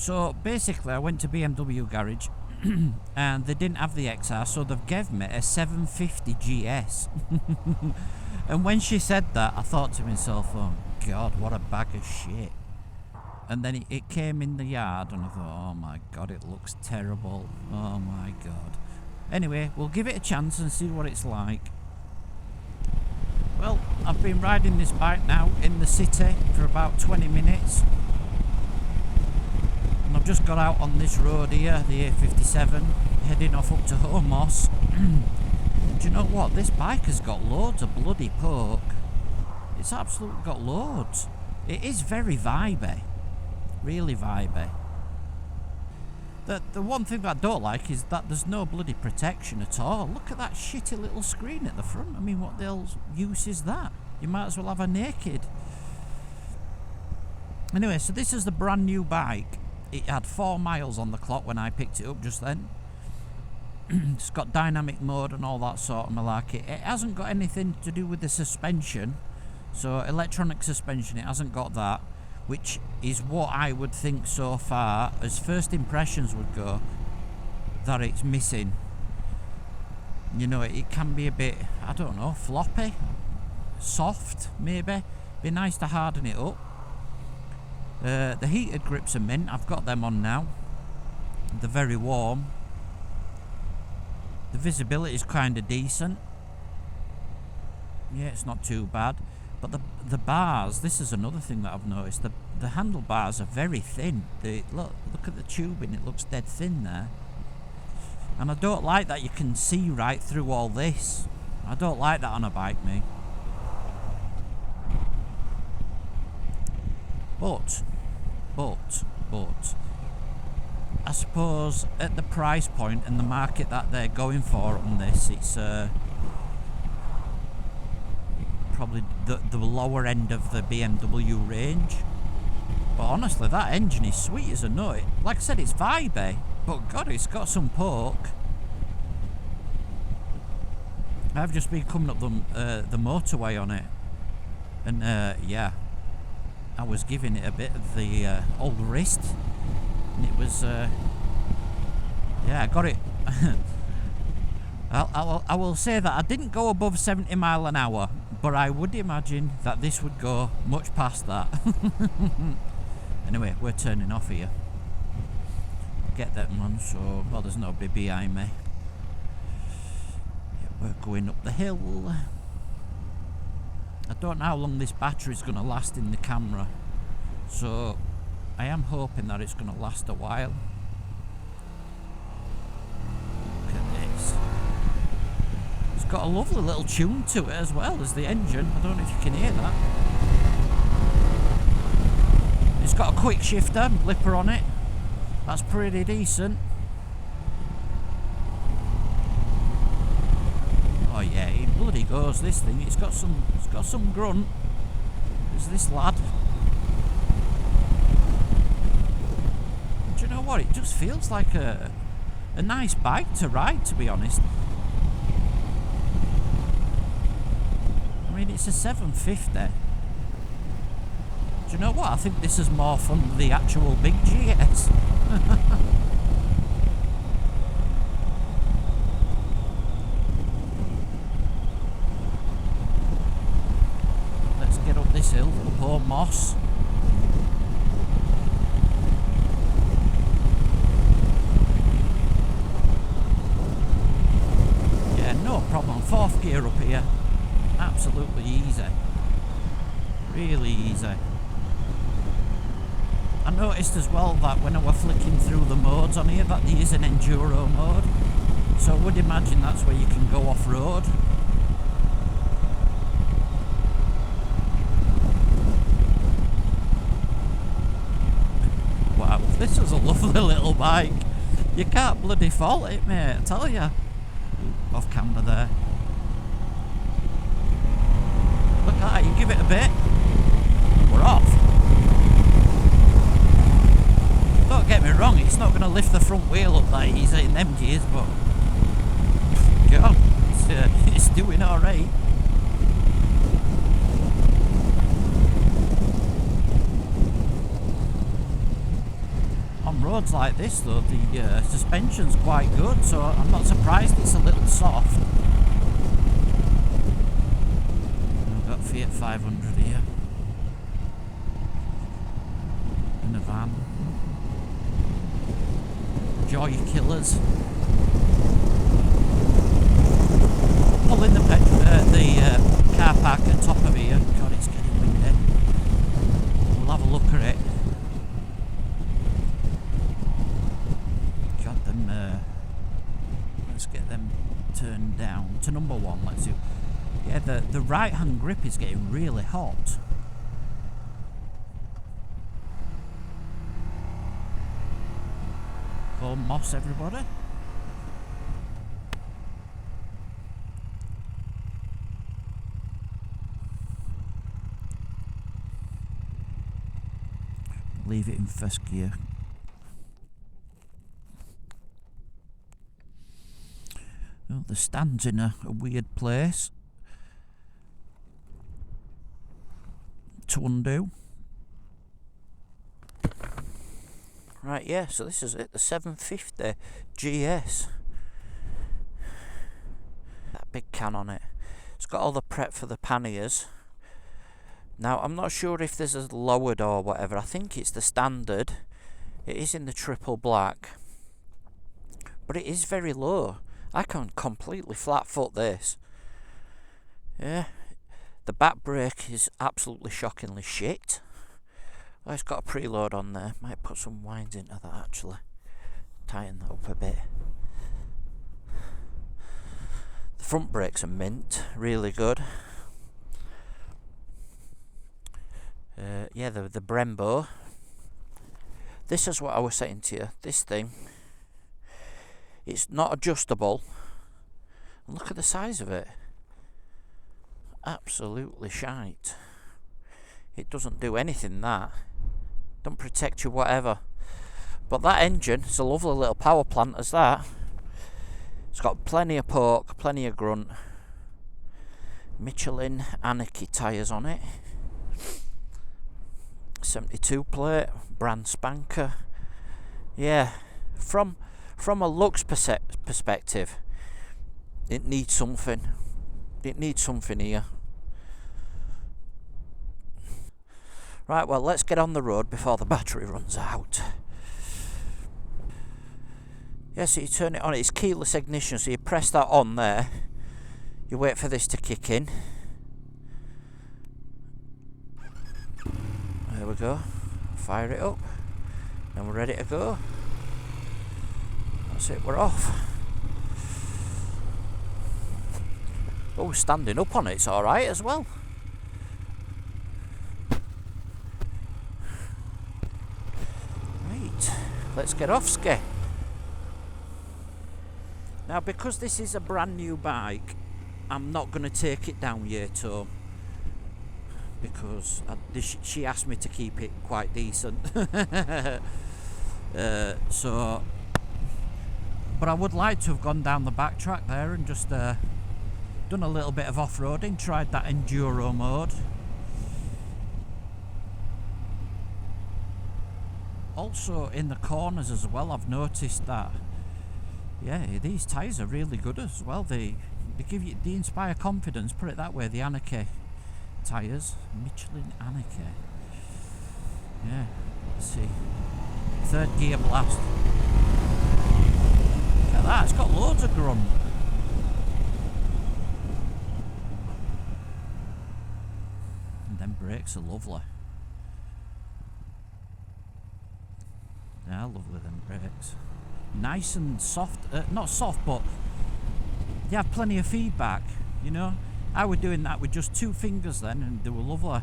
So basically I went to BMW garage and they didn't have the XR, so they've given me a 750 GS. And when she said that, I thought to myself, oh God, what a bag of shit. And then it came in the yard and I thought, oh my God, it looks terrible. Oh my God. Anyway, we'll give it a chance and see what it's like. Well, I've been riding this bike now in the city for about 20 minutes. And I've just got out on this road here, the A57, heading off up to Homos. Do you know what? This bike has got loads of bloody poke. It's absolutely got loads. It is very vibey. Really vibey. The one thing that I don't like is that there's no bloody protection at all. Look at that shitty little screen at the front. I mean, what the hell's use is that? You might as well have a naked. Anyway, so this is the brand new bike. It had 4 miles on the clock when I picked it up just then. It's got dynamic mode and all that sort of malarkey. It hasn't got anything to do with the suspension. So electronic suspension, it hasn't got that. Which is what I would think so far, as first impressions would go, that it's missing. You know, it can be a bit, I don't know, floppy, soft maybe. Be nice to harden it up. The heated grips are mint. I've got them on now. They're very warm. The visibility is kind of decent. Yeah, it's not too bad. But the bars, this is another thing that I've noticed. The handlebars are very thin. Look at the tubing, it looks dead thin there. And I don't like that you can see right through all this. I don't like that on a bike, me. But I suppose at the price point and the market that they're going for on this, it's probably the lower end of the BMW range. But honestly, that engine is sweet as a nut. Like I said, it's vibey, but God, it's got some poke. I've just been coming up the motorway on it, and yeah, I was giving it a bit of the old wrist, and it was yeah, I got it. I will say that I didn't go above 70 miles an hour, but I would imagine that this would go much past that. Anyway, we're turning off here. Get that, man. So, well, there's nobody behind me. Yeah, we're going up the hill. I don't know how long this battery's going to last in the camera, so I am hoping that it's going to last a while. Look at this. It's got a lovely little tune to it as well as the engine. I don't know if you can hear that. It's got a quick shifter, blipper on it. That's pretty decent. Oh yeah, it bloody goes, this thing. It's got some grunt. There's this lad. Do you know what? It just feels like a nice bike to ride, to be honest. I mean, it's a 750. Do you know what? I think this is more fun than the actual big GS. Let's get up this hill, up on Moss. Yeah, no problem. 4th gear up here. Absolutely easy. Really easy. I noticed as well that when I was flicking through the modes on here that there is an enduro mode, so I would imagine that's where you can go off-road. Wow, this is a lovely little bike. You can't bloody fault it, mate, I tell you. Off camera there. Look at that, you give it a bit, we're off. Don't get me wrong, it's not going to lift the front wheel up that easy in them gears, but God, it's doing alright. On roads like this though, the suspension's quite good, so I'm not surprised it's a little soft. I've got Fiat 500 here. In a van. Joy killers. Pulling the car park at top of here. God, it's getting windy. We'll have a look at it. God, them. Let's get them turned down to number 1. Let's do. Yeah, the right hand grip is getting really hot. Oh, moss, everybody. Leave it in first gear. Oh, the stand's in a weird place to undo. Right, yeah, so this is it, the 750 GS. That big can on it. It's got all the prep for the panniers. Now, I'm not sure if this is lowered or whatever. I think it's the standard. It is in the triple black. But it is very low. I can completely flat foot this. Yeah. The back brake is absolutely shockingly shit. Oh, it's got a preload on there. Might put some winds into that actually. Tighten that up a bit. The front brakes are mint. Really good. Yeah, the Brembo. This is what I was saying to you. This thing, it's not adjustable. And look at the size of it. Absolutely shite. It doesn't do anything, that. Don't protect you whatever. But that engine, it's a lovely little power plant as that. It's got plenty of poke, plenty of grunt. Michelin Anarchy tyres on it. 72 plate, brand spanker. Yeah, from a looks perspective, it needs something. It needs something here. Right, well, let's get on the road before the battery runs out. Yeah, so you turn it on. It's keyless ignition, so you press that on there. You wait for this to kick in. There we go. Fire it up. And we're ready to go. That's it, we're off. Oh, standing up on it's alright as well. Right, let's get off, Ski. Now, because this is a brand new bike, I'm not going to take it down yet home. Because she asked me to keep it quite decent. So, but I would like to have gone down the back track there and just done a little bit of off-roading, tried that enduro mode. Also in the corners as well, I've noticed that, yeah, these tyres are really good as well. They give you, they inspire confidence, put it that way, the Anarchy tyres, Michelin Anarchy. Yeah, let's see. Third gear blast. Look at that, it's got loads of grunt. And them brakes are lovely. Yeah, lovely them brakes. Nice and soft, not soft, but they have plenty of feedback, you know. I was doing that with just 2 fingers then, and they were lovely.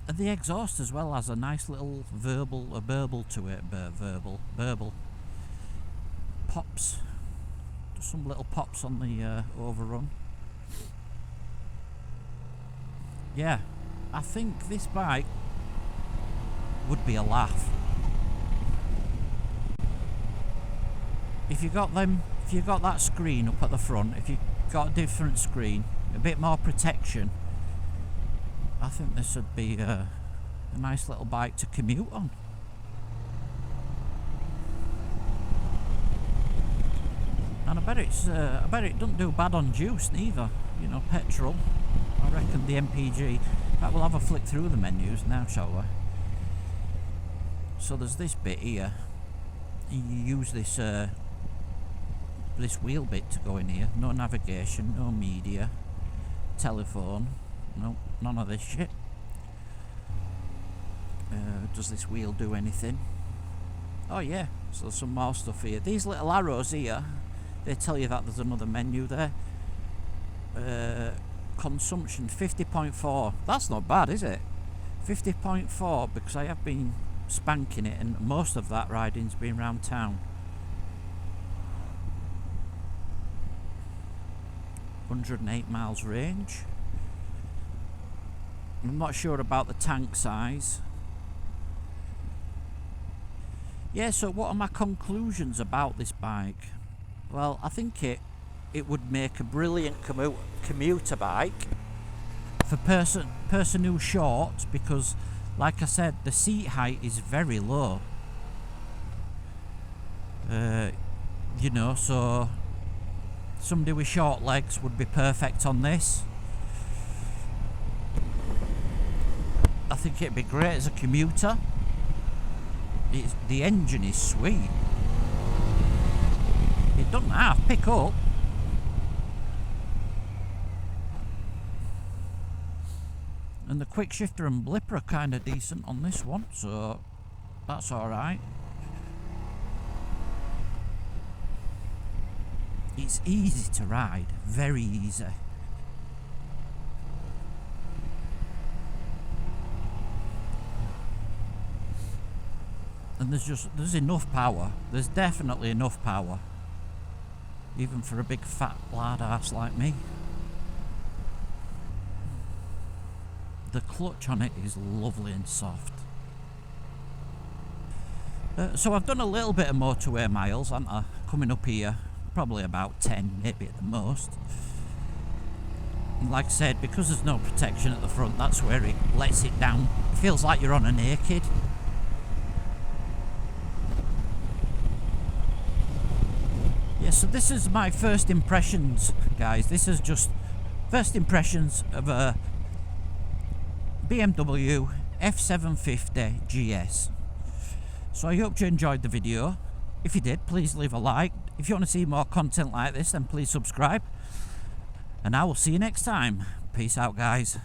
And the exhaust as well has a nice little burble to it. Burble. Pops. Just some little pops on the overrun. Yeah, I think this bike would be a laugh. If you got that screen up at the front, if you got a different screen, a bit more protection, I think this would be a A nice little bike to commute on. And I bet it doesn't do bad on juice neither. You know, petrol. I reckon the MPG. In fact, we'll have a flick through the menus now, shall we? So there's this bit here. You use this this wheel bit to go in here. No navigation, no media, telephone. No, none of this shit. Does this wheel do anything? Oh yeah, so there's some more stuff here. These little arrows here, they tell you that there's another menu there. Consumption 50.4. That's not bad, is it? 50.4, because I have been spanking it, and most of that riding's been around town. 108 miles range. I'm not sure about the tank size. Yeah, so what are my conclusions about this bike? Well, I think it would make a brilliant commuter bike for person who's short, because like I said, the seat height is very low. You know, so somebody with short legs would be perfect on this. I think it'd be great as a commuter. The engine is sweet. It doesn't half pick up. And the quick shifter and blipper are kind of decent on this one, so that's alright. It's easy to ride, very easy. And there's enough power. There's definitely enough power. Even for a big fat lard ass like me. The clutch on it is lovely and soft. So I've done a little bit of motorway miles, haven't I? Coming up here, probably about 10, maybe at the most. And like I said, because there's no protection at the front, that's where it lets it down. It feels like you're on a naked. Yeah, so this is my first impressions, guys. This is just first impressions of a BMW F750 GS. So I hope you enjoyed the video. If you did, please leave a like. If you want to see more content like this, then please subscribe. And I will see you next time. Peace out, guys.